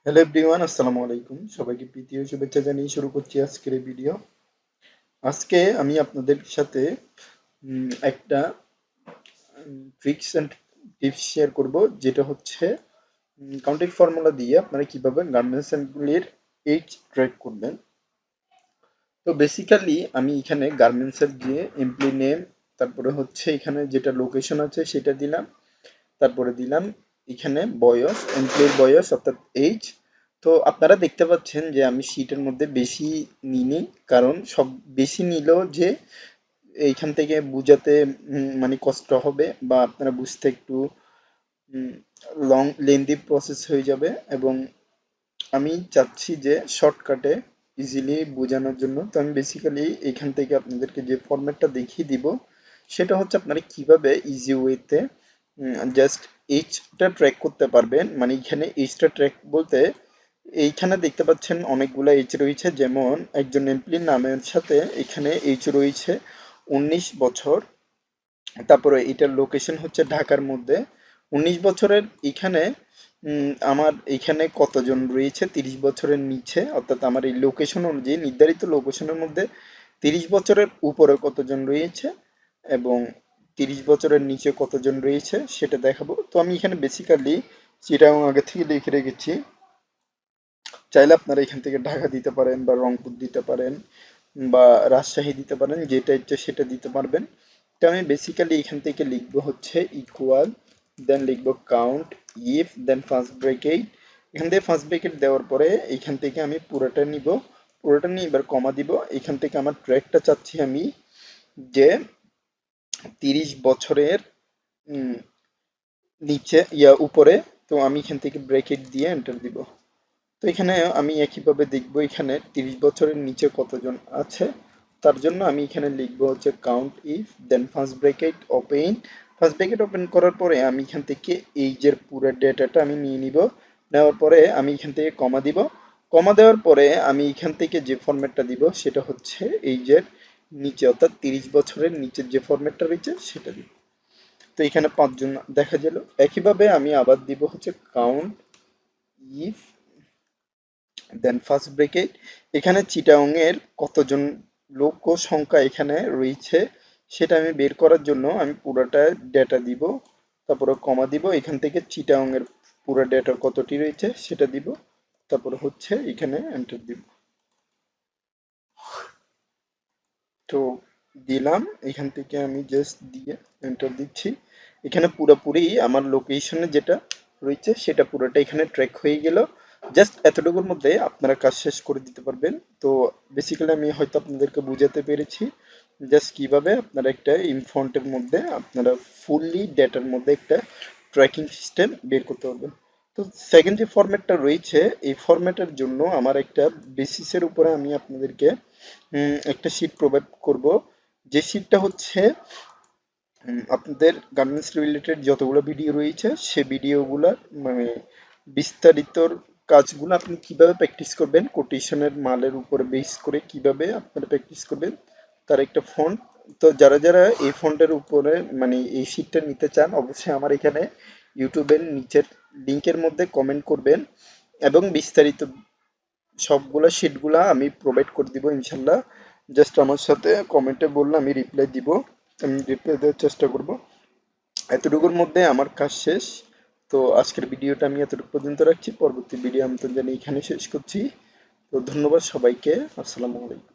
Hello everyone, আসসালামু আলাইকুম। সবাইকে প্রীতি ও শুভেচ্ছা জানিয়ে শুরু করছি আজকের এই ভিডিও। আজকে আমি আপনাদের সাথে একটা ট্রিক্স অ্যান্ড টিপস শেয়ার করব, যেটা হচ্ছে কাউন্টিং ফর্মুলা দিয়ে আপনারা কিভাবে গার্মেন্টস গুলির এইচ ট্র্যাক করবেন। তো বেসিক্যালি আমি এখানে গার্মেন্টসের যে এমপ্লয়ি নেম, তারপরে হচ্ছে এখানে যেটা লোকেশন আছে সেটা দিলাম, তারপরে দিলাম এখানে বয়স, এমপ্লয়ির বয়স অর্থাৎ এইজ। তো আপনারা দেখতে পাচ্ছেন যে আমি শীটের মধ্যে বেশি নিইনি, কারণ সব বেশি নিলেও যে এইখান থেকে বুঝাতে মানে কষ্ট হবে, বা আপনারা বুঝতে একটু লং লেন্দি প্রসেস হয়ে যাবে। এবং আমি চাচ্ছি যে শর্টকাটে ইজিলি বোঝানোর জন্য। তো আমি বেসিক্যালি এখান থেকে আপনাদেরকে যে ফরম্যাটটা দেখিয়ে দিব, সেটা হচ্ছে আপনারা কিভাবে ইজি ওয়েতে জাস্ট এইচটা ট্র্যাক করতে পারবেন। মানে এখানে এইচটা ট্র্যাক বলতে এইখানে দেখতে পাচ্ছেন অনেকগুলো এইচ রয়েছে, যেমন একজন এমপ্লয়ির নামের সাথে এখানে এইচ রয়েছে 19 বছর। তারপরে এটার লোকেশন হচ্ছে ঢাকার মধ্যে। 19 বছরের এখানে আমার এখানে কতজন রয়েছে 30 বছরের নিচে, অর্থাৎ আমার এই লোকেশন অনুযায়ী নির্ধারিত লোকেশনের মধ্যে 30 বছরের উপরে কতজন রয়েছে এবং 30 বছরের নিচে কতজন রয়েছে সেটা দেখাবো। তো আমি এখানে বেসিক্যালি চিটাগাং আগে থেকে লিখে রেখেছি। চাইলে আপনারা এখান থেকে ঢাকা দিতে পারেন, বা রংপুর দিতে পারেন, বা রাজশাহী দিতে পারেন, যেটা ইচ্ছে সেটা দিতে পারবেন। তো আমি বেসিক্যালি এখান থেকে লিখবো হচ্ছে ইকুয়াল, দেন লিখবো count if, then first bracket. এখান থেকে ফার্স্ট ব্রেকেট দেওয়ার পরে এখান থেকে আমি পুরোটা নিব, পুরোটা নিয়ে এবার কমা দিব। এখান থেকে আমার ট্র্যাকটা চাচ্ছি আমি যে 30 বছরের নিচে উপরে। তো আমি এখান থেকে ব্রেকেট দিয়ে এন্টার দিব। তো এখানে আমি একইভাবে দেখবো এখানে 30 বছরের নিচে কতজন আছে। তার জন্য আমি এখানে লিখবো হচ্ছে count if, then first bracket open. First bracket open করার পরে আমি এখান থেকে এইজের পুরো ডেটাটা আমি নিয়ে নিব। নেওয়ার পরে আমি এখান থেকে কমা দিব। কমা দেওয়ার পরে আমি এখান থেকে যে ফরম্যাটটা দিব সেটা হচ্ছে এইজের নিচে, অর্থাৎ 30 বছরের নিচের যে ফরম্যাটটা রয়েছে সেটা দিব। তো এখানে 5 জন দেখা গেল। একইভাবে আমি আবার দিব হচ্ছে count if, then first bracket. এখানে চিটাগং এর কতজন লোক ও সংখ্যা এখানে রয়েছে সেটা আমি বের করার জন্য আমি পুরোটা ডেটা দিব, তারপরে কমা দিব। এখান থেকে চিটাগং এর পুরো ডেটা কতটি রয়েছে সেটা দিব, তারপরে হচ্ছে এখানে এন্টার দিব। তো দিলাম, এখান থেকে আমি জাস্ট দিয়ে এন্টার দিচ্ছি। এখানে পুরোপুরি আমার লোকেশনে যেটা রয়েছে সেটা পুরোটা এখানে ট্র্যাক হয়ে গেল। জাস্ট এতটুকুর মধ্যে আপনারা কাজ শেষ করে দিতে পারবেন। তো বেসিক্যালি আমি হয়তো আপনাদেরকে বুঝাতে পেরেছি জাস্ট কিভাবে আপনারা একটা ইনফন্টের মধ্যে আপনারা ফুললি ডেটার মধ্যে একটা ট্র্যাকিং সিস্টেম বের করতে পারবেন। তো সেকেন্ড যে ফরম্যাটটা রয়েছে, এই ফরম্যাটের জন্য আমার একটা বেসিসের উপরে আমি আপনাদেরকে একটা শীট প্রোভাইড করব। যে শীটটা হচ্ছে আপনাদের গার্মেন্টস রিলেটেড যতগুলো ভিডিও রয়েছে সে ভিডিওগুলোর মানে বিস্তারিত কাজগুলো আপনি কিভাবে প্র্যাকটিস করবেন, কোটেশনের মালের উপরে বেস করে কিভাবে আপনারা প্র্যাকটিস করবেন তার একটা ফন্ট। তো যারা যারা এই ফন্টের উপরে মানে এই শীটটা নিতে চান, অবশ্যই আমার এখানে ইউটিউবের নিচের লিঙ্কের মধ্যে কমেন্ট করবেন, এবং বিস্তারিত সবগুলা শিটগুলা আমি প্রোভাইড করে দিব ইনশাল্লাহ। জাস্ট আমার সাথে কমেন্টে বললে আমি রিপ্লাই দিব, আমি রিপ্লাই দেওয়ার চেষ্টা করব। এতটুকুর মধ্যে আমার কাজ শেষ। তো আজকের ভিডিওটা আমি এতটুকু পর্যন্ত রাখছি, পরবর্তী ভিডিও আমি তো জানি এখানে শেষ করছি। তো ধন্যবাদ সবাইকে, আসসালামু আলাইকুম।